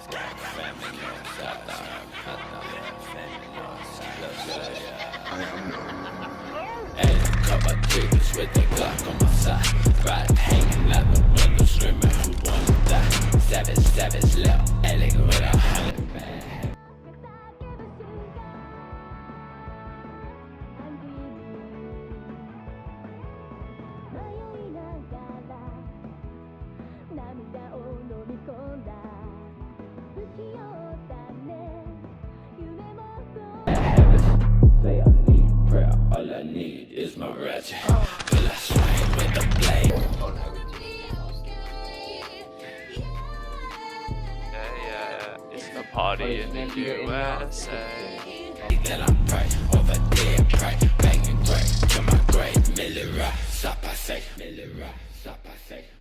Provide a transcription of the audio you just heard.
Hey, couple chickens with the Glock on my side. Right, hanging out the window, screaming, who wanna die? Savage, left, elegant with a 100 bag. Say I need prayer, all I need is my ratchet. Will I swing with the blade? Yeah, it's the party in the USA. Then I pray, over there pray, banging great to my great Miller, stop I say, Miller, stop I say.